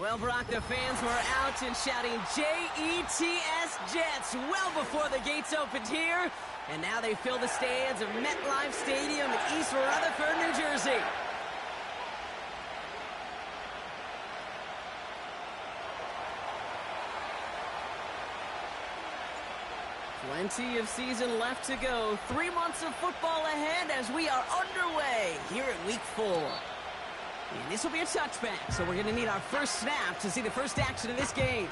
Well, Brock, the fans were out and shouting J-E-T-S Jets well before the gates opened here. And now they fill the stands of MetLife Stadium in East Rutherford, New Jersey. Plenty of season left to go. 3 months of football ahead as we are underway here at Week 4. And this will be a touchback, so we're going to need our first snap to see the first action of this game.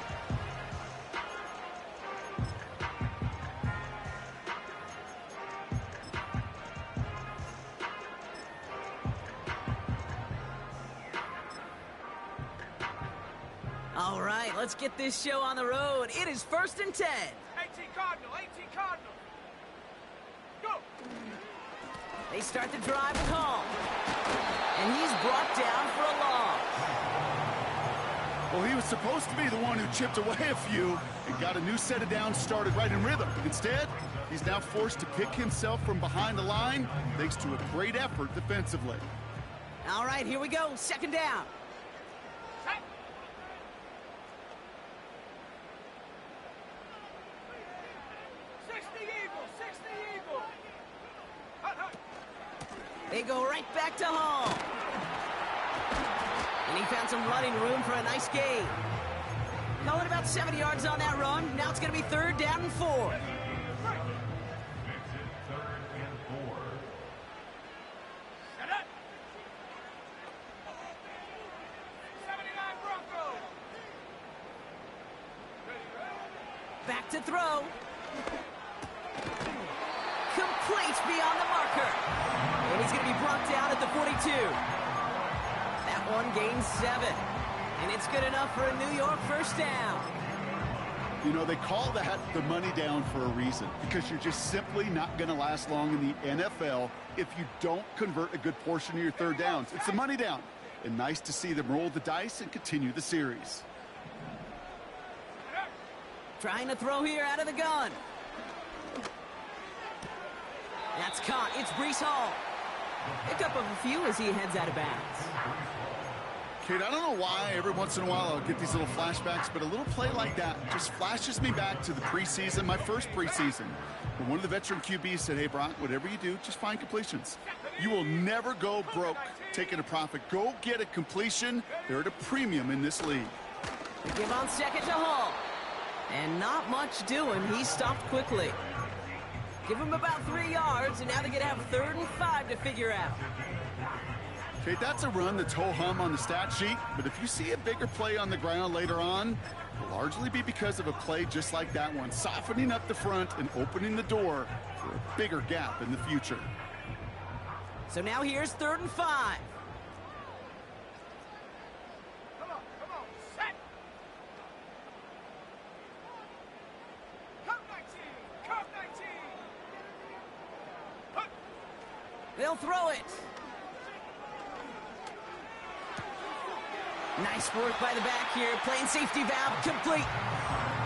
All right, let's get this show on the road. It is 1st and 10. 18 Cardinal, 18 Cardinal. Go! They start the drive with Hall. And he's brought down for a loss. Well, he was supposed to be the one who chipped away a few and got a new set of downs started right in rhythm. Instead, he's now forced to pick himself from behind the line thanks to a great effort defensively. All right, here we go. 2nd down. Set. 60 Eagles, 60 Eagles. Hut, hut. They go right back to Hall. And he found some running room for a nice gain. Call it about 70 yards on that run. Now it's going to be 3rd down and 4. Set up. 79 Broncos. Back to throw. Complete beyond the marker. And he's going to be brought down at the 42. That one gains 7. And it's good enough for a New York first down. You know, they call that the money down for a reason, because you're just simply not going to last long in the NFL if you don't convert a good portion of your 3rd downs. It's the money down. And nice to see them roll the dice and continue the series. Trying to throw here out of the gun. That's caught. It's Breece Hall. Pick up of a few as he heads out of bounds. Kate, I don't know why every once in a while I'll get these little flashbacks, but a little play like that just flashes me back to the preseason, my first preseason, when one of the veteran QBs said, hey, Brock, whatever you do, just find completions. You will never go broke taking a profit. Go get a completion. They're at a premium in this league. They give on 2nd to Hall. And not much doing. He stopped quickly. Give him about 3 yards, and now they're going to have 3rd and 5 to figure out. Okay, that's a run that's ho-hum on the stat sheet, but if you see a bigger play on the ground later on, it'll largely be because of a play just like that one, softening up the front and opening the door for a bigger gap in the future. So now here's 3rd and 5. Come on, set. Come 19. Hut. They'll throw it. Nice work by the back here. Playing safety valve complete.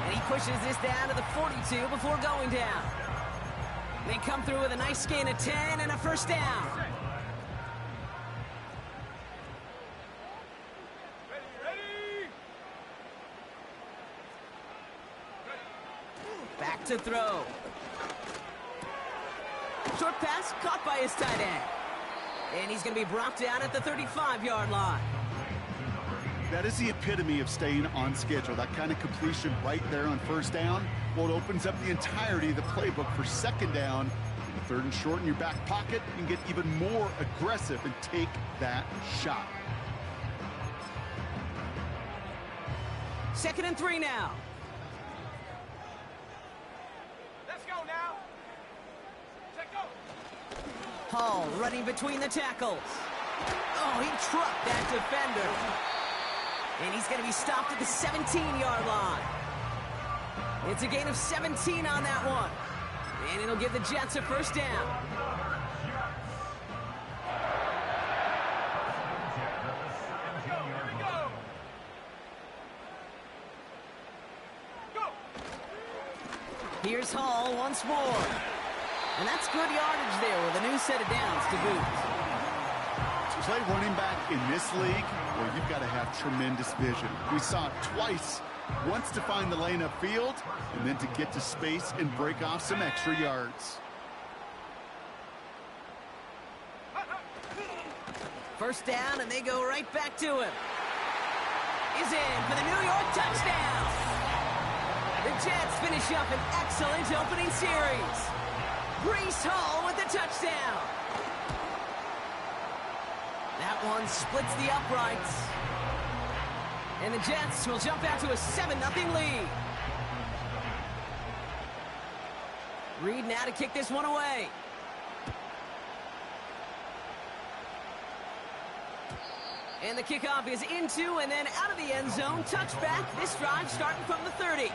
And he pushes this down to the 42 before going down. They come through with a nice gain of 10 and a first down. Ready. Back to throw. Short pass caught by his tight end. And he's going to be brought down at the 35-yard line. That is the epitome of staying on schedule. That kind of completion right there on 1st down. Well, it opens up the entirety of the playbook for 2nd down. 3rd and short in your back pocket. You can get even more aggressive and take that shot. 2nd and 3 now. Let's go now. Check go. Hall running between the tackles. Oh, he trucked that defender. And he's going to be stopped at the 17-yard line. It's a gain of 17 on that one. And it'll give the Jets a first down. Here's Hall once more. And that's good yardage there with a new set of downs to boot. play running back in this league, well, you've got to have tremendous vision. We saw it twice. Once to find the lane upfield, and then to get to space and break off some extra yards. First down, and they go right back to him. He's in for the New York touchdown. The Jets finish up an excellent opening series. Breece Hall with the touchdown. That one splits the uprights. And the Jets will jump out to a 7-0 lead. Reed now to kick this one away. And the kickoff is into and then out of the end zone. Touchback. This drive starting from the 30.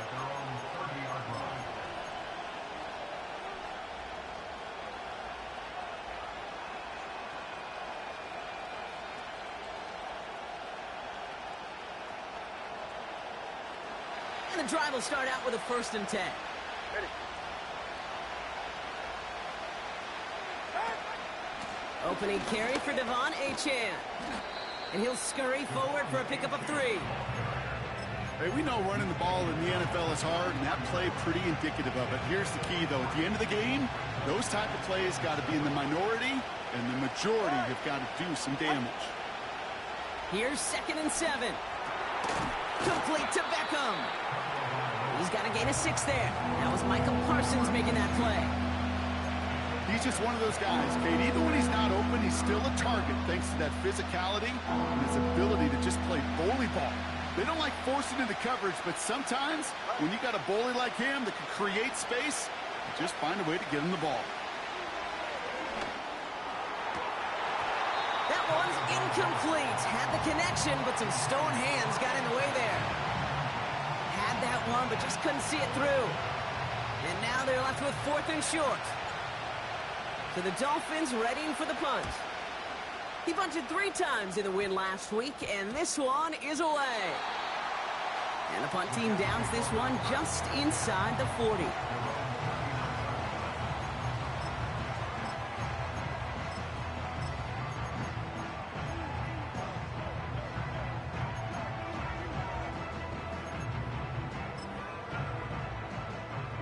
And the drive will start out with a 1st and 10. Ready. Opening carry for Devon Achane. And he'll scurry forward for a pickup of 3. Hey, we know running the ball in the NFL is hard, and that play pretty indicative of it. Here's the key, though. At the end of the game, those type of plays got to be in the minority, and the majority have got to do some damage. Here's 2nd and 7. Complete to Beckham. He's got to gain a 6 there. That was Michael Parsons making that play. He's just one of those guys, Kate. Even when he's not open, he's still a target thanks to that physicality and his ability to just play bully ball. They don't like forcing into coverage, but sometimes when you got a bully like him that can create space, you just find a way to get him the ball. That one's incomplete. Had the connection, but some stone hands got in the way there. Had that one, but just couldn't see it through. And now they're left with 4th and short. So the Dolphins readying for the punt. He punted 3 times in the win last week, and this one is away. And the punt team downs this one just inside the 40.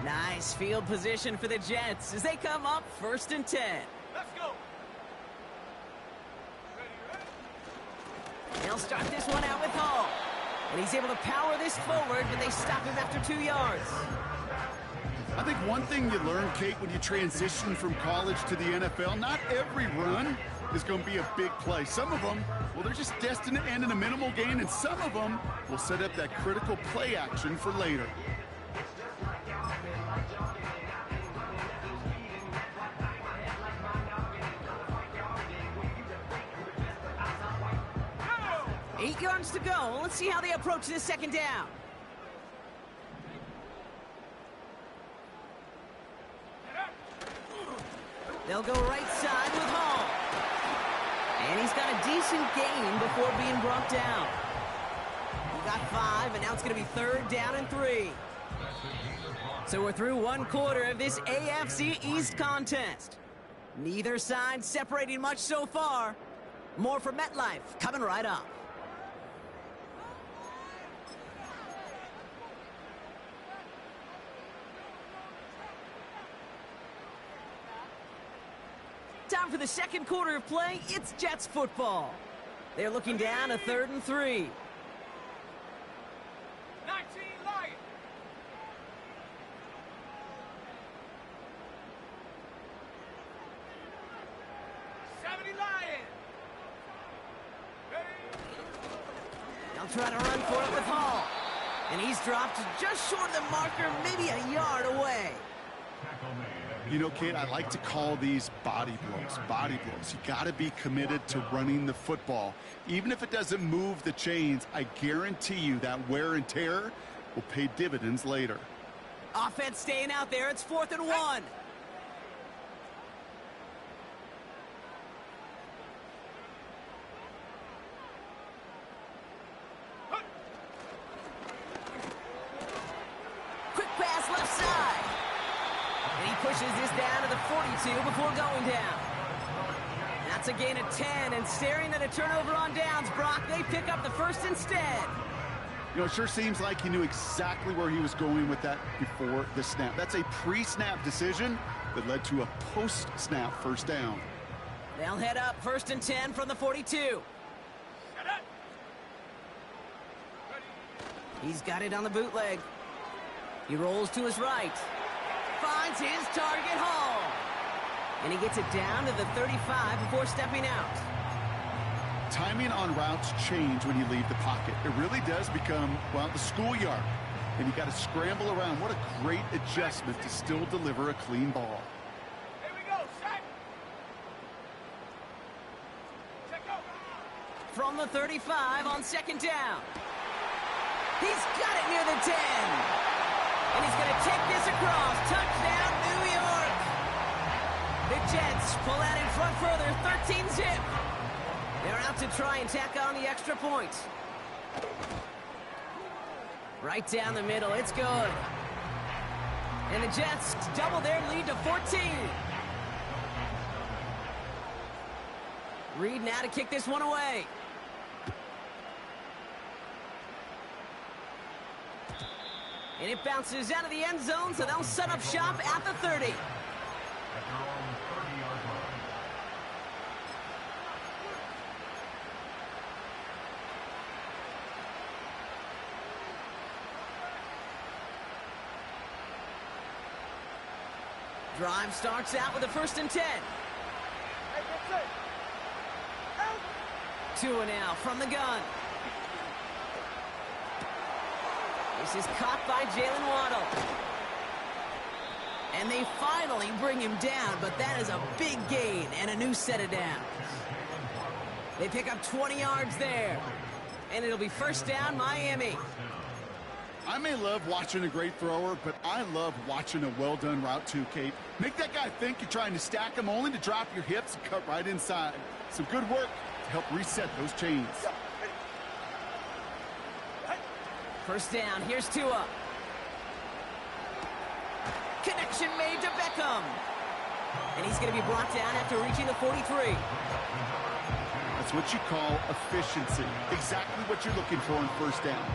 Nice field position for the Jets as they come up 1st and 10. Let's go. They'll start this one out with Hall. And he's able to power this forward, but they stop him after 2 yards. I think one thing you learn, Kate, when you transition from college to the NFL, not every run is going to be a big play. Some of them, well, they're just destined to end in a minimal gain, and some of them will set up that critical play action for later. Go. 8 yards to go. Let's see how they approach this 2nd down. They'll go right side with Hall. And he's got a decent gain before being brought down. He got 5, and now it's going to be 3rd down and 3. So we're through 1 quarter of this AFC East contest. Neither side separating much so far. More from MetLife coming right up. Time for the 2nd quarter of play. It's Jets football. They're looking down a 3rd and 3. 19 Lions. They'll try to run for it with Hall. And he's dropped just short of the marker, maybe a yard away. You know, Kate, I like to call these body blows. Body blows. You got to be committed to running the football. Even if it doesn't move the chains, I guarantee you that wear and tear will pay dividends later. Offense staying out there. It's 4th and 1. Quick pass left side. And he pushes this down to the 42 before going down. That's a gain of 10, and staring at a turnover on downs, Brock, they pick up the first instead. You know, it sure seems like he knew exactly where he was going with that before the snap. That's a pre-snap decision that led to a post-snap first down. They'll head up 1st and 10 from the 42. He's got it on the bootleg. He rolls to his right. Finds his target, Hall. And he gets it down to the 35 before stepping out. Timing on routes change when you leave the pocket. It really does become, well, the schoolyard. And you got to scramble around. What a great adjustment to still deliver a clean ball. Here we go, set. Check out. From the 35 on 2nd down. He's got it near the 10. And he's going to take this across. Touchdown, New York. The Jets pull out in front further, 13-zip. They're out to try and tack on the extra point. Right down the middle, it's good. And the Jets double their lead to 14. Reed now to kick this one away. And it bounces out of the end zone, so they'll set up shop at the 30. Drive starts out with a 1st and 10. Two and out from the gun. This is caught by Jalen Waddle. And they finally bring him down, but that is a big gain and a new set of downs. They pick up 20 yards there. And it'll be 1st down, Miami. I may love watching a great thrower, but I love watching a well-done route too, Kate. Make that guy think you're trying to stack him only to drop your hips and cut right inside. Some good work to help reset those chains. 1st down, here's Tua. Connection made to Beckham. And he's going to be brought down after reaching the 43. That's what you call efficiency. Exactly what you're looking for in 1st down.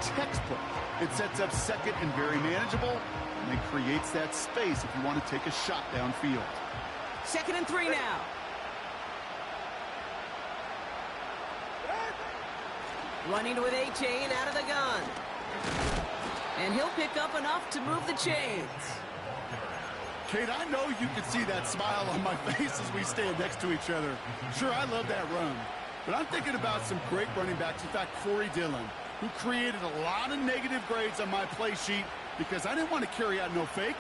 Textbook. It sets up 2nd and very manageable, and it creates that space if you want to take a shot downfield. 2nd and 3 now. Running with A-Chain out of the gun. And he'll pick up enough to move the chains. Kate, I know you can see that smile on my face as we stand next to each other. Sure, I love that run. But I'm thinking about some great running backs. In fact, Corey Dillon, who created a lot of negative grades on my play sheet because I didn't want to carry out no fake.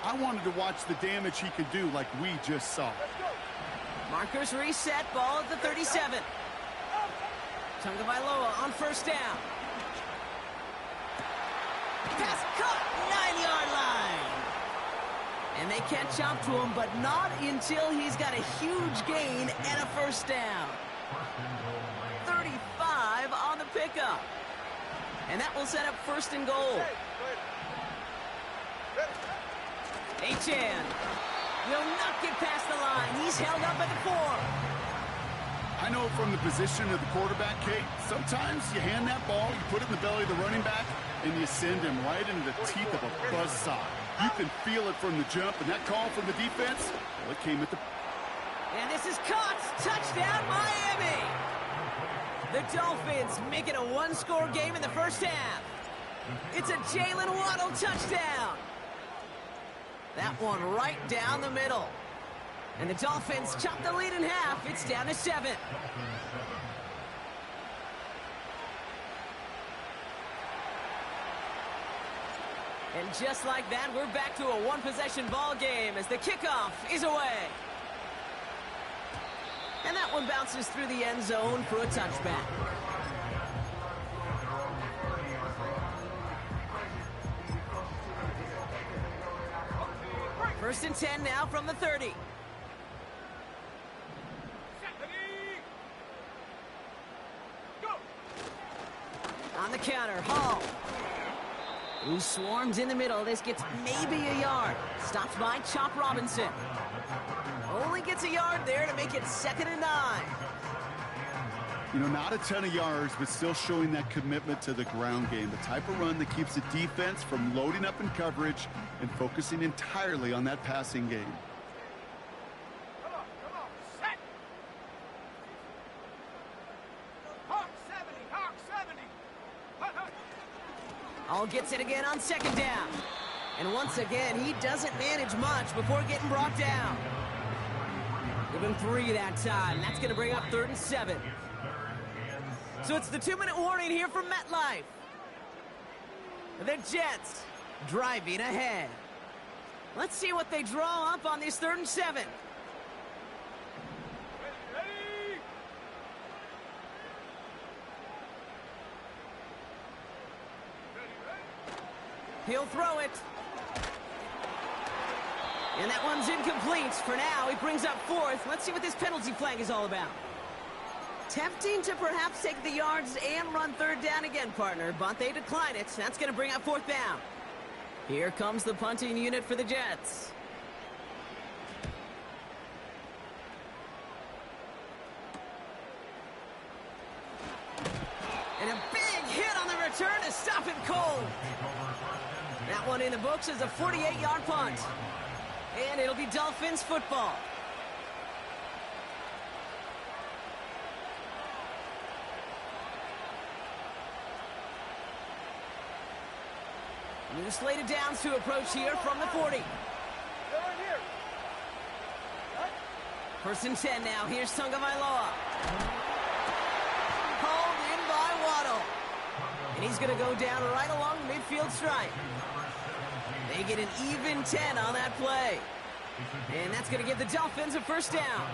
I wanted to watch the damage he could do like we just saw. Markers reset, ball at the 37. Tagovailoa on 1st down. Pass caught, 9-yard line. And they catch up to him, but not until he's got a huge gain and a 1st down. 35 on the pickup. And that will set up 1st and goal. Achan will not get past the line. He's held up at the 4. I know from the position of the quarterback, Kate, sometimes you hand that ball, you put it in the belly of the running back, and you send him right into the teeth of a buzzsaw. You can feel it from the jump, and that call from the defense, well, it came at the... And this is caught. Touchdown, Miami. The Dolphins make it a 1-score game in the 1st half. It's a Jalen Waddle touchdown. That one right down the middle. And the Dolphins chop the lead in half. It's down to 7. And just like that, we're back to a 1-possession ball game as the kickoff is away. And that one bounces through the end zone for a touchback. First and 10 now from the 30. On the counter, Hall. Who swarms in the middle. This gets maybe a yard. Stops by Chop Robinson. Only gets a yard there to make it 2nd and 9. You know, not a ton of yards, but still showing that commitment to the ground game. The type of run that keeps the defense from loading up in coverage and focusing entirely on that passing game. Come on, set! Hawk 70, Hawk 70! All gets it again on 2nd down. And once again, he doesn't manage much before getting brought down. Give him 3 that time. That's going to bring up 3rd and 7. So it's the 2-minute warning here from MetLife. The Jets driving ahead. Let's see what they draw up on this 3rd and 7. Ready? He'll throw it. And that one's incomplete. For now, he brings up 4th. Let's see what this penalty flag is all about. Tempting to perhaps take the yards and run 3rd down again, partner, but they decline it. That's going to bring up 4th down. Here comes the punting unit for the Jets. And a big hit on the return to stop it cold. That one in the books is a 48-yard punt. And it'll be Dolphins football. New slated downs to approach here from the 40. They're right here. What? 1st and 10 now. Here's Tagovailoa. Hauled in by Waddle. And he's going to go down right along the midfield stripe. They get an even 10 on that play. And that's going to give the Dolphins a 1st down.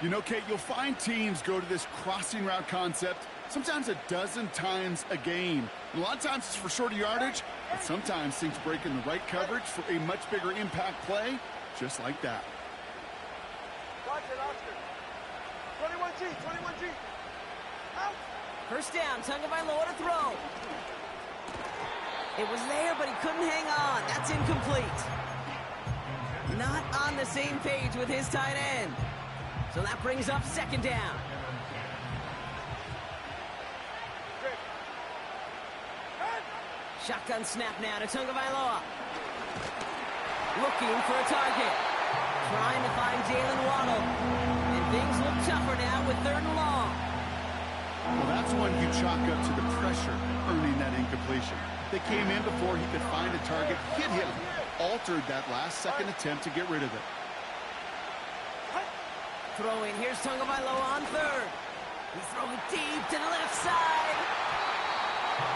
You know, Kate, you'll find teams go to this crossing route concept sometimes a dozen times a game. And a lot of times it's for shorter yardage, but sometimes things break in the right coverage for a much bigger impact play, just like that. Watch it, Oscar. 21G. Out. 1st down, Tagovailoa to throw. It was there, but he couldn't hang on. That's incomplete. Not on the same page with his tight end. So that brings up 2nd down. Shotgun snap now to Tagovailoa. Looking for a target. Trying to find Jalen Waddle. And things look tougher now with 3rd and long. Well, that's one you chalk up to the pressure earning that incompletion. They came in before he could find a target, hit him, altered that last second attempt to get rid of it. Throwing, here's Tagovailoa on 3rd. He's throwing deep to the left side.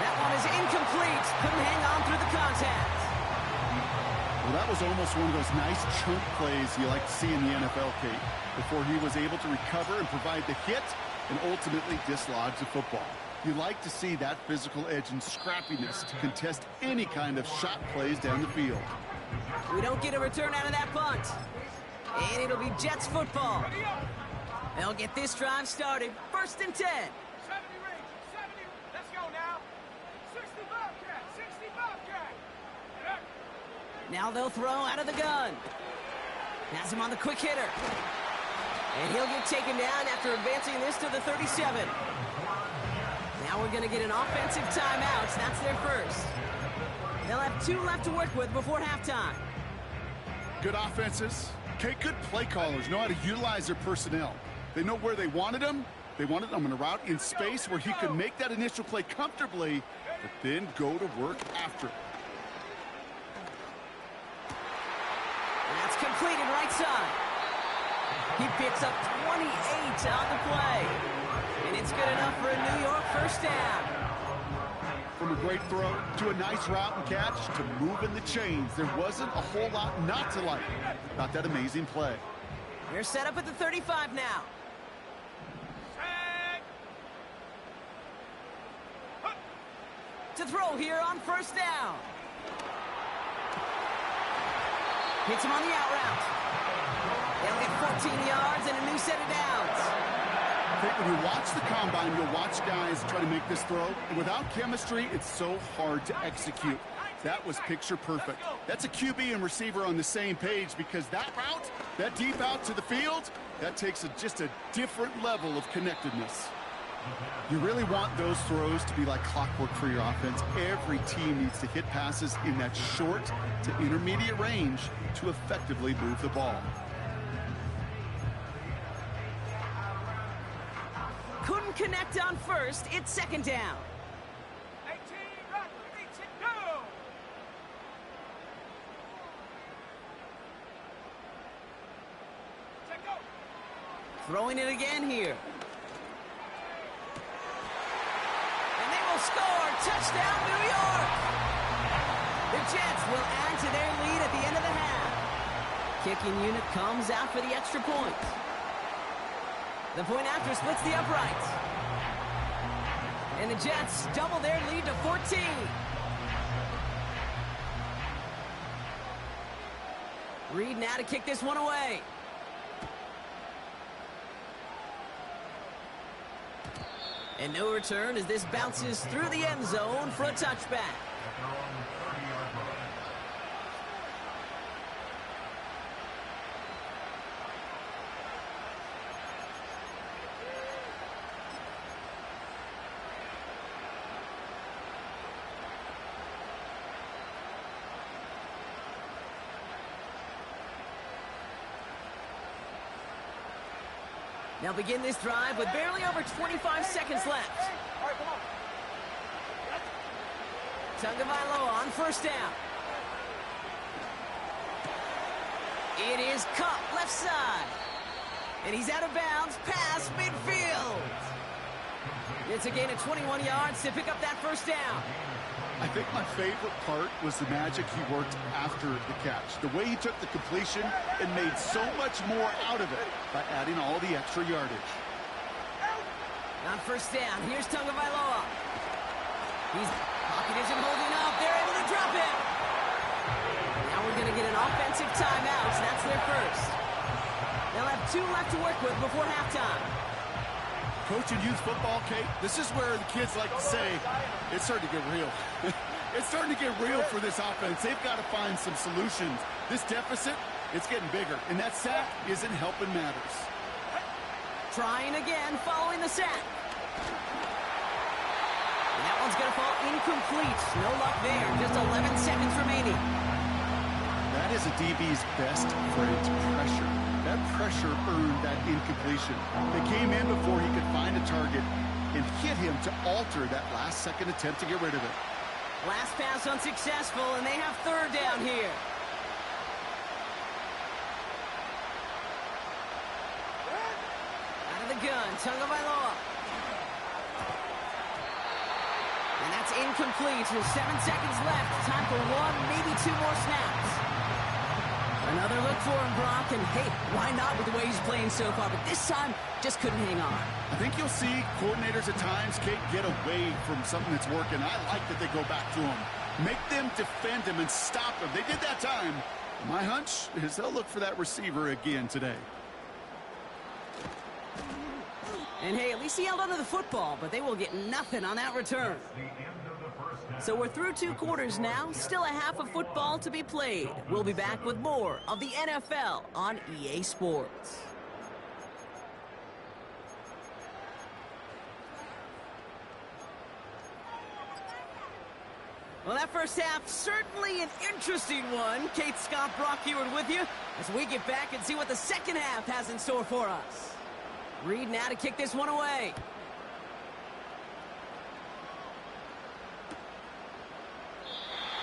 That one is incomplete. Couldn't hang on through the contact. Well, that was almost one of those nice chunk plays you like to see in the NFL, Kate, before he was able to recover and provide the hit and ultimately dislodge the football. You like to see that physical edge and scrappiness to contest any kind of shot plays down the field. We don't get a return out of that punt. And it'll be Jets football. They'll get this drive started. 1st and 10. 70 range. 70. Let's go now. 60 Bobcat. 60 Bobcat. Now they'll throw out of the gun. Has him on the quick hitter. And he'll get taken down after advancing this to the 37. Now we're going to get an offensive timeout. That's their 1st. They'll have 2 left to work with before halftime. Good offenses. Okay, good play callers know how to utilize their personnel. They know where they wanted him. They wanted him on a route in space where he could make that initial play comfortably, but then go to work after it. And that's completed right side. He picks up 28 on the play. And it's good enough for a New York 1st down. From a great throw to a nice route and catch to moving the chains, there wasn't a whole lot not to like about that amazing play. They're set up at the 35 now. To throw here on 1st down. Hits him on the out route. They'll get 14 yards and a new set of downs. I think when you watch the combine, you'll watch guys try to make this throw. And without chemistry, it's so hard to execute. That was picture perfect. That's a QB and receiver on the same page, because that route, that deep out to the field, that takes just a different level of connectedness. You really want those throws to be like clockwork for your offense. Every team needs to hit passes in that short to intermediate range to effectively move the ball. Couldn't connect on first. It's second down. 18, right, 18, go! Check go! Throwing it again here. And they will score. Touchdown, New York! The Jets will add to their lead at the end of the half. Kicking unit comes out for the extra point. The point after splits the uprights. And the Jets double their lead to 14. Reed now to kick this one away. And no return as this bounces through the end zone for a touchback. Now begin this drive with barely over 25 seconds left. All right, come on. Tagovailoa on first down. It is Cup left side. And he's out of bounds past midfield. It's a gain of 21 yards to pick up that first down. I think my favorite part was the magic he worked after the catch. The way he took the completion and made so much more out of it by adding all the extra yardage. On first down, here's Tagovailoa. His pocket isn't holding up. They're able to drop it. Now we're going to get an offensive timeout, so that's their first. They'll have 2 left to work with before halftime. Coaching youth football, Kate, this is where the kids like to say, it's starting to get real. It's starting to get real for this offense. They've got to find some solutions. This deficit, it's getting bigger, and that sack isn't helping matters. Trying again following the sack. And that one's going to fall incomplete. No luck there. Just 11 seconds remaining. That is a DB's best friend, pressure. That pressure earned that incompletion. They came in before he could find a target and hit him to alter that last-second attempt to get rid of it. Last pass unsuccessful, and they have third down here. Out of the gun, Tagovailoa. And that's incomplete with 7 seconds left. Time for 1, maybe 2 more snaps. Another look for him, Brock, and hey, why not with the way he's playing so far? But this time, just couldn't hang on. I think you'll see coordinators at times, Kate, get away from something that's working. I like that they go back to him. Make them defend him and stop him. They did that time. My hunch is they'll look for that receiver again today. And hey, at least he held onto the football, but they will get nothing on that return. So we're through 2 quarters now, still a half of football to be played. We'll be back with more of the NFL on EA Sports. Well, that first half, certainly an interesting one. Kate, Scott, Brock Heward with you as we get back and see what the second half has in store for us. Reed now to kick this one away.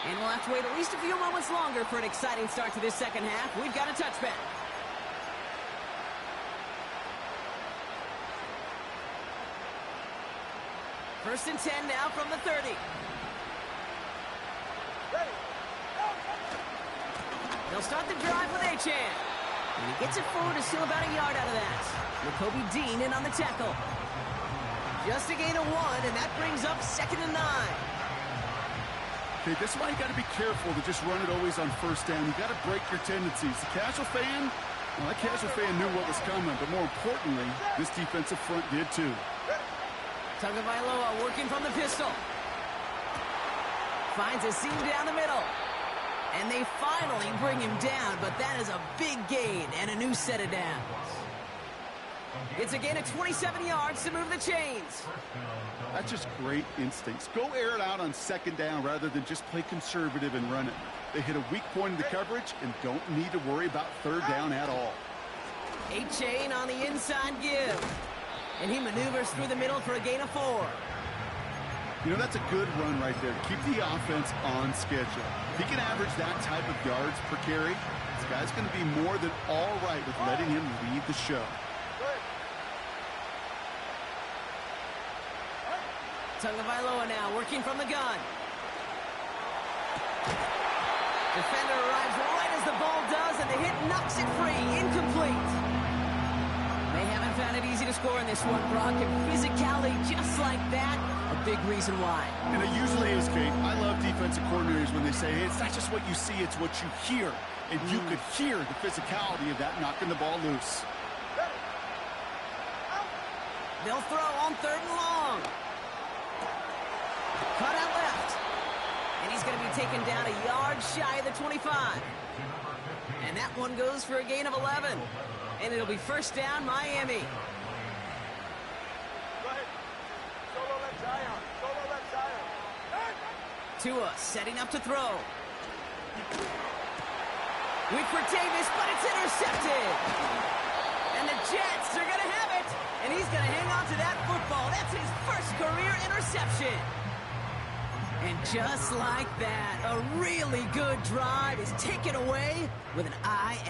And we'll have to wait at least a few moments longer for an exciting start to this second half. We've got a touchback. First and 10 now from the 30. They'll start the drive with Layjohn. And he gets it forward to steal about a yard out of that. Jacoby Dean in on the tackle. Just a gain of 1, and that brings up 2nd and 9. Okay, this is why you got to be careful to just run it always on first down. You got to break your tendencies. The casual fan, Well, that casual fan knew what was coming, but more importantly, this defensive front did too. Tagovailoa working from the pistol. Finds a seam down the middle. And they finally bring him down, but that is a big gain and a new set of downs. It's a gain of 27 yards to move the chains. That's just great instincts. Go air it out on second down rather than just play conservative and run it. They hit a weak point in the coverage and don't need to worry about third down at all. A-chain on the inside give. And he maneuvers through the middle for a gain of 4. You know, that's a good run right there. Keep the offense on schedule. If he can average that type of yards per carry, this guy's going to be more than all right with letting him lead the show. Tagovailoa now working from the gun. Defender arrives right as the ball does, and the hit knocks it free. Incomplete. They haven't found it easy to score in this one, Brock, and physicality just like that, a big reason why. And it usually is, Kate. I love defensive coordinators when they say, hey, it's not just what you see, it's what you hear. And you could hear the physicality of that knocking the ball loose. They'll throw on 3rd and long. Cut out left. And he's going to be taken down a yard shy of the 25. And that one goes for a gain of 11. And it'll be first down, Miami. Tua setting up to throw. Weak for Davis, but it's intercepted. And the Jets are going to have it. And he's going to hang on to that football. That's his first career interception. And just like that, a really good drive is taken away with an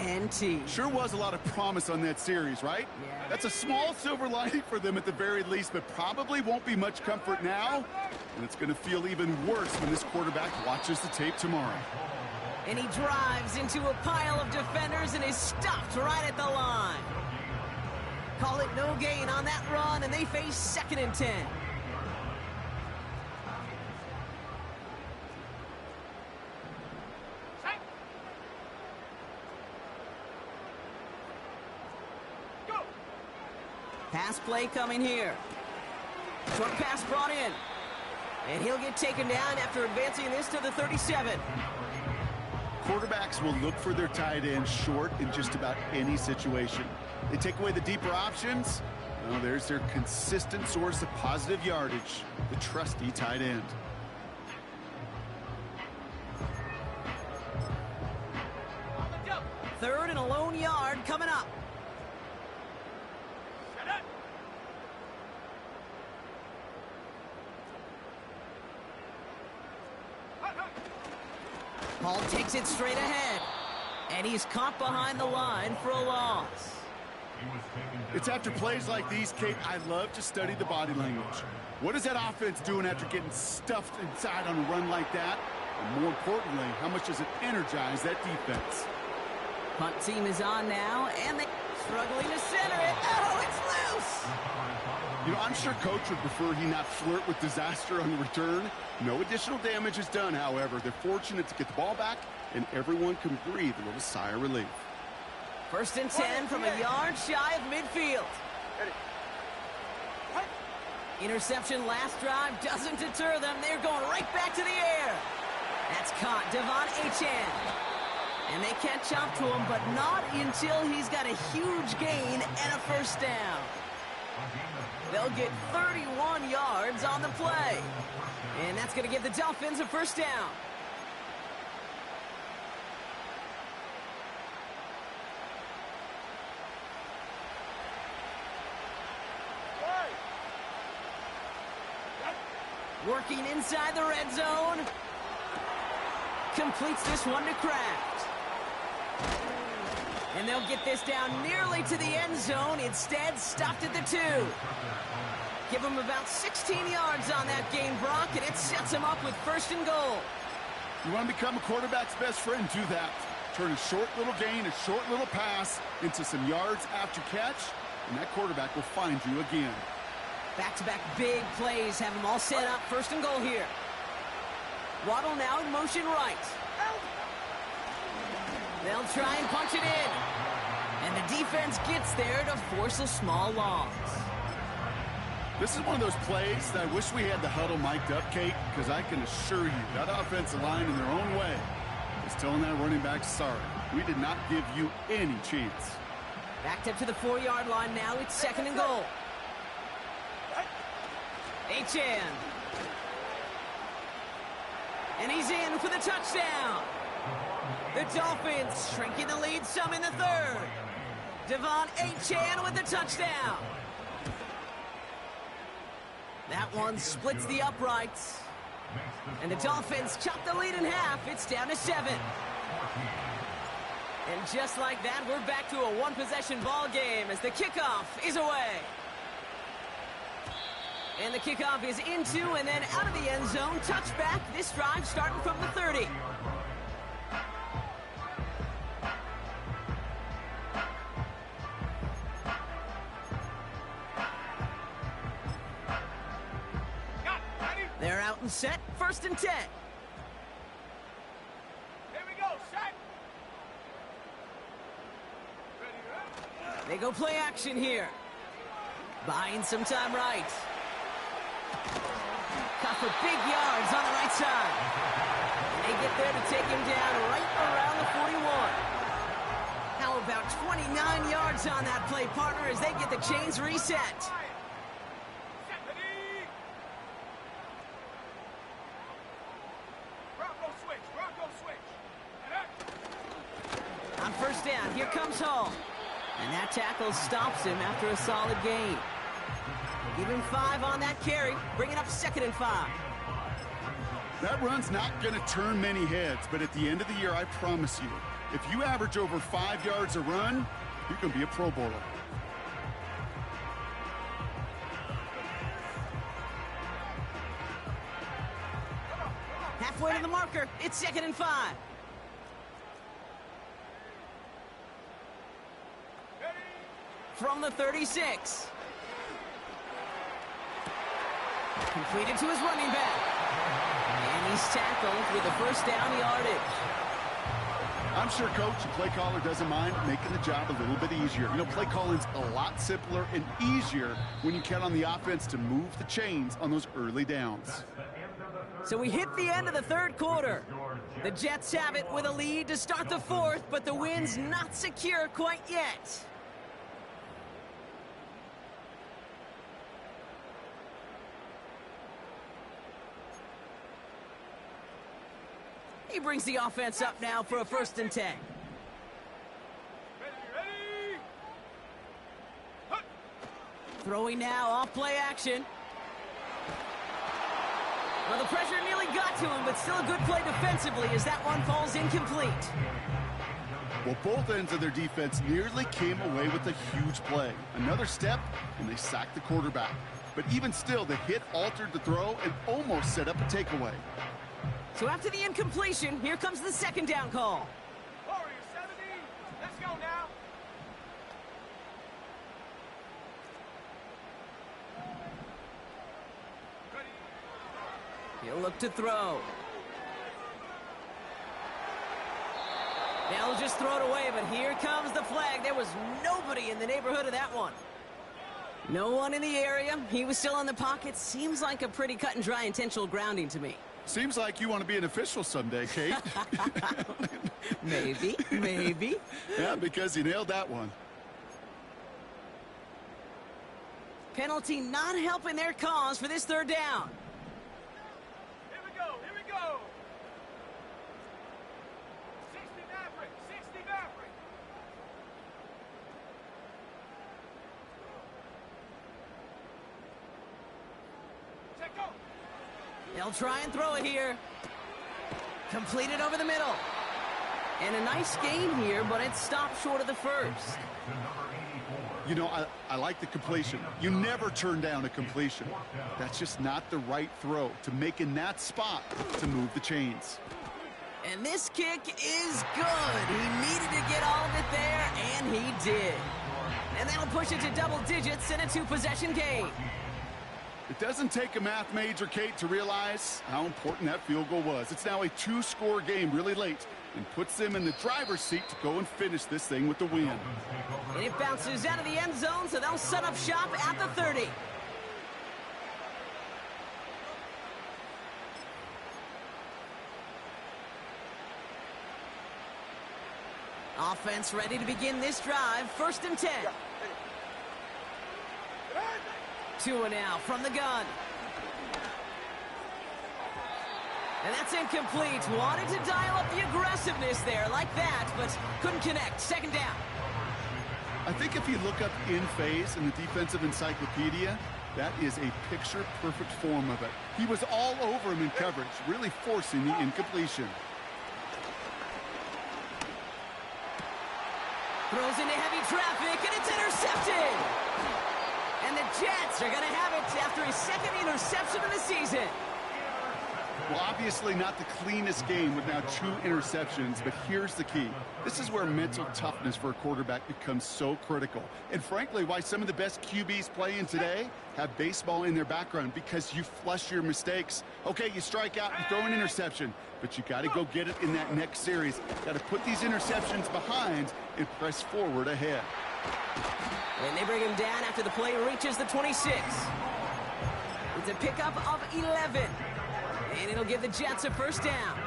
INT. Sure was a lot of promise on that series, right? Yeah. That's a small silver lining for them at the very least, but probably won't be much comfort now. And it's going to feel even worse when this quarterback watches the tape tomorrow. And he drives into a pile of defenders and is stopped right at the line. Call it no gain on that run, and they face 2nd and 10. Pass play coming here. Short pass brought in. And he'll get taken down after advancing this to the 37. Quarterbacks will look for their tight end short in just about any situation. They take away the deeper options. Well, there's their consistent source of positive yardage, the trusty tight end. Third and a lone yard coming up. Paul takes it straight ahead. And he's caught behind the line for a loss. It's after plays like these, Kate, I love to study the body language. What is that offense doing after getting stuffed inside on a run like that? And more importantly, how much does it energize that defense? Punt team is on now, and they're struggling to center it. Oh, it's loose! You know, I'm sure Coach would prefer he not flirt with disaster on the return. No additional damage is done, however. They're fortunate to get the ball back, and everyone can breathe a little sigh of relief. 1st and 10 from a yard shy of midfield. Interception last drive doesn't deter them. They're going right back to the air. That's caught. Devon Achane. And they catch up to him, but not until he's got a huge gain and a first down. They'll get 31 yards on the play. And that's going to give the Dolphins a first down. Working inside the red zone. Completes this one to Kraft. And they'll get this down nearly to the end zone. Instead, stopped at the 2. Give them about 16 yards on that gain, Brock, and it sets them up with 1st and goal. You want to become a quarterback's best friend, do that. Turn a short little gain, a short little pass into some yards after catch, and that quarterback will find you again. Back-to-back big plays have them all set up. 1st and goal here. Waddle now in motion right. They'll try and punch it in. And the defense gets there to force a small loss. This is one of those plays that I wish we had the huddle mic'd up, Kate, because I can assure you that offensive line in their own way is telling that running back, sorry, we did not give you any chance. Backed up to the 4-yard line now. It's 2nd and goal. Layjohn. And he's in for the touchdown. The Dolphins shrinking the lead some in the 3rd. Layjohn with the touchdown. That one splits the uprights. And the Dolphins chop the lead in half. It's down to 7. And just like that, we're back to a one-possession ball game as the kickoff is away. And the kickoff is into and then out of the end zone. Touchback. This drive starting from the 30. They're out and set. 1st and 10. Here we go, set. They go play action here. Buying some time right. Caught for big yards on the right side. And they get there to take him down right around the 41. How about 29 yards on that play, partner, as they get the chains reset. On 1st down, here comes Hall. And that tackle stops him after a solid gain. Give him 5 on that carry, bringing up 2nd and 5. That run's not going to turn many heads, but at the end of the year, I promise you, if you average over 5 yards a run, you're going to be a Pro Bowler. Halfway to the marker, it's 2nd and 5. From the 36. Completed to his running back. And he's tackled with a 1st down yardage. I'm sure coach and play caller doesn't mind making the job a little bit easier. You know, play calling's a lot simpler and easier when you count on the offense to move the chains on those early downs. So we hit the end of the 3rd quarter. The Jets have it with a lead to start the 4th, but the win's not secure quite yet. He brings the offense up now for a 1st and 10. Ready. Throwing now off play action. Well, the pressure nearly got to him, but still a good play defensively as that one falls incomplete. Well, both ends of their defense nearly came away with a huge play. Another step, and they sacked the quarterback. But even still, the hit altered the throw and almost set up a takeaway. So after the incompletion, here comes the 2nd down call. Warrior 70. Let's go now. Ready. He'll look to throw. They'll just throw it away, but here comes the flag. There was nobody in the neighborhood of that one. No one in the area. He was still in the pocket. Seems like a pretty cut and dry intentional grounding to me. Seems like you want to be an official someday, Kate. Maybe. Yeah, because you nailed that one. Penalty not helping their cause for this 3rd down. Here we go. 60 Maverick. Check go. They'll try and throw it here. Completed over the middle. And a nice gain here, but it stopped short of the 1st. You know, I like the completion. You never turn down a completion. That's just not the right throw to make in that spot to move the chains. And this kick is good. He needed to get all of it there, and he did. And that'll push it to double digits in a 2-possession game. It doesn't take a math major, Kate, to realize how important that field goal was. It's now a 2-score game really late. and puts them in the driver's seat to go and finish this thing with the win. And it bounces out of the end zone, so they'll set up shop at the 30. Offense ready to begin this drive. 1st and 10. 2 now from the gun. And that's incomplete. Wanted to dial up the aggressiveness there like that, but couldn't connect. 2nd down. I think if you look up in phase in the defensive encyclopedia, that is a picture-perfect form of it. He was all over him in coverage, really forcing the incompletion. Throws into heavy traffic, and it's intercepted! And the Jets are going to have it after his 2nd interception of the season. Well, obviously not the cleanest game with now 2 interceptions, but here's the key. This is where mental toughness for a quarterback becomes so critical. And frankly, why some of the best QBs playing today have baseball in their background, because you flush your mistakes. Okay, you strike out, you throw an interception, but you got to go get it in that next series. Got to put these interceptions behind and press forward ahead. And they bring him down after the play reaches the 26. It's a pickup of 11. And it'll give the Jets a 1st down.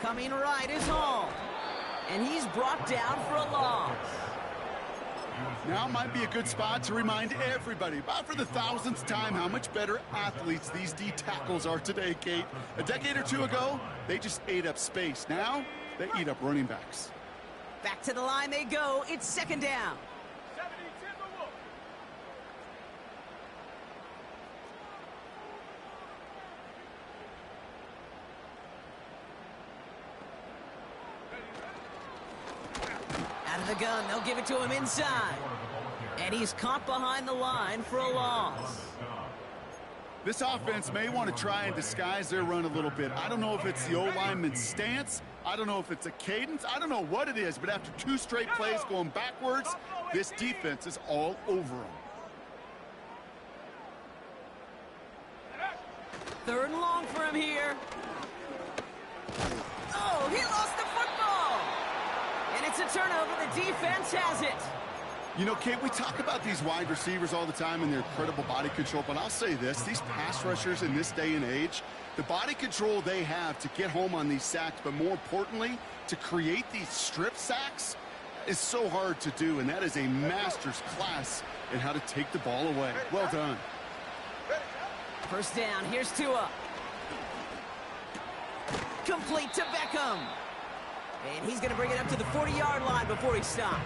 Coming right is Hall. And he's brought down for a loss. Now might be a good spot to remind everybody, about for the 1000th time, how much better athletes these D tackles are today, Kate. A decade or 2 ago, they just ate up space. Now, they eat up running backs. Back to the line they go. It's 2nd down. 70 Timberwolves. Out of the gun, they'll give it to him inside. And he's caught behind the line for a loss. This offense may want to try and disguise their run a little bit. I don't know if it's the O-lineman's stance. I don't know if it's a cadence. I don't know what it is, but after 2 straight plays going backwards, this defense is all over them. 3rd and long for him here. Oh, he lost the football. And it's a turnover. The defense has it. You know, Kate, we talk about these wide receivers all the time and their incredible body control, but I'll say this, these pass rushers in this day and age, the body control they have to get home on these sacks, but more importantly, to create these strip sacks is so hard to do, and that is a master's class in how to take the ball away. Well done. 1st down, here's Tua. Complete to Beckham. And he's going to bring it up to the 40-yard line before he's stopped.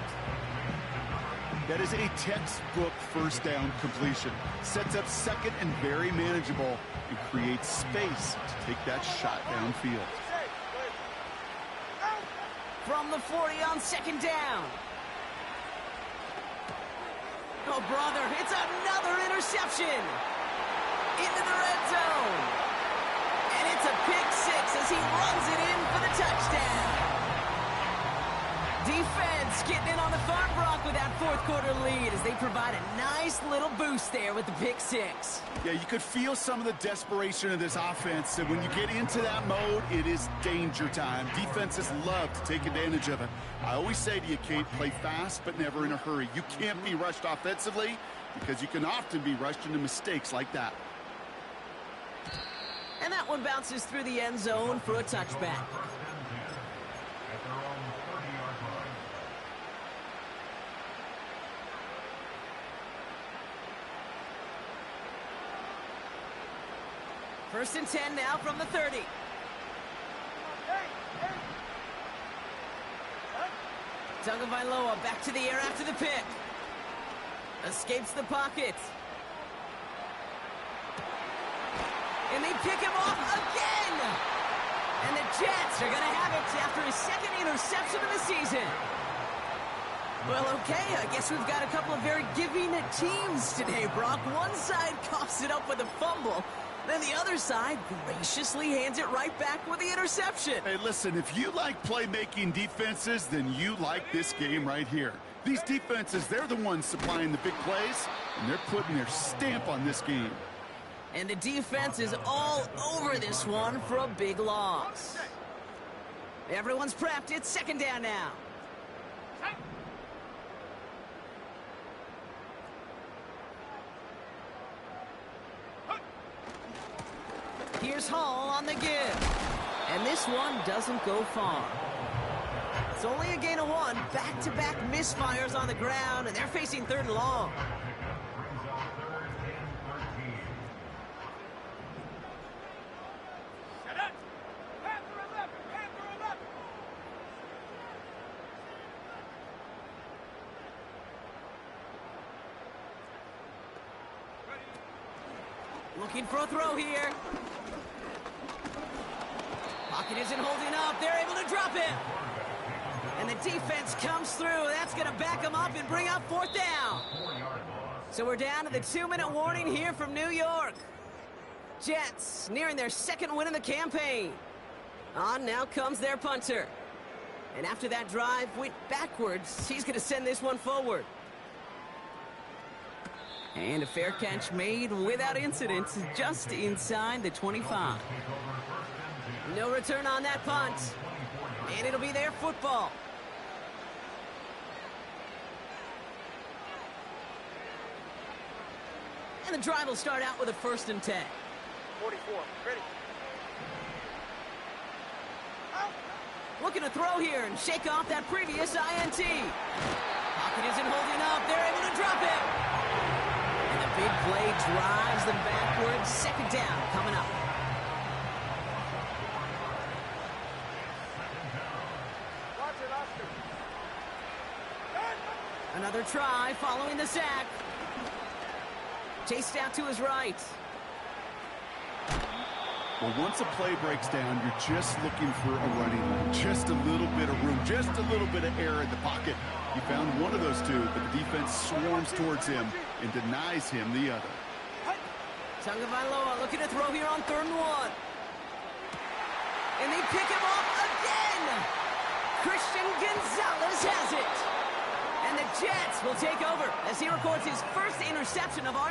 That is a textbook 1st down completion. Sets up 2nd and very manageable and creates space to take that shot downfield. From the 40 on 2nd down. Oh, brother, it's another interception. Into the red zone. And it's a pick 6 as he runs it in for the touchdown. Defense getting in on the farm block with that 4th quarter lead as they provide a nice little boost there with the pick 6. Yeah, you could feel some of the desperation of this offense. And when you get into that mode, it is danger time. Defenses love to take advantage of it. I always say to you, Kate, play fast but never in a hurry. You can't be rushed offensively because you can often be rushed into mistakes like that. And that one bounces through the end zone for a touchback. First and 10 now from the 30. Tagovailoa back to the air after the pick. Escapes the pocket. And they pick him off again. And the Jets are going to have it after his 2nd interception of the season. Well, okay, I guess we've got a couple of very giving teams today, Brock. One side coughs it up with a fumble, Then the other side graciously hands it right back with the interception. Hey, listen, if you like playmaking defenses, then you like this game right here. These defenses, they're the ones supplying the big plays, and they're putting their stamp on this game. And the defense is all over this one for a big loss. Everyone's prepped. It's second down now. Here's Hall on the give. And this one doesn't go far. It's only a gain of 1. Back-to-back misfires on the ground, and they're facing 3rd and long. Set up. Panther 11. Panther 11. Looking for a throw here. Pocket isn't holding up. They're able to drop it. And the defense comes through. That's going to back them up and bring up 4th down. So we're down to the 2-minute warning here from New York. Jets nearing their 2nd win of the campaign. On now comes their punter. And after that drive went backwards, he's going to send this one forward. And a fair catch made without incident just inside the 25. No return on that punt. And it'll be their football. And the drive will start out with a 1st and 10. 44. Ready. Out. Looking to throw here and shake off that previous INT. Pocket isn't holding up. They're able to drop it. And the big play drives them backwards. 2nd down coming up. Watch it, Oscar. Another try following the sack. Chased out to his right. Well, once a play breaks down, you're just looking for a running lane. Just a little bit of room, just a little bit of air in the pocket. He found one of those two, but the defense swarms towards him and denies him the other. Tagovailoa looking to throw here on 3rd and 1. And they pick him off again. Christian Gonzalez has it. And the Jets will take over as he records his 1st interception of our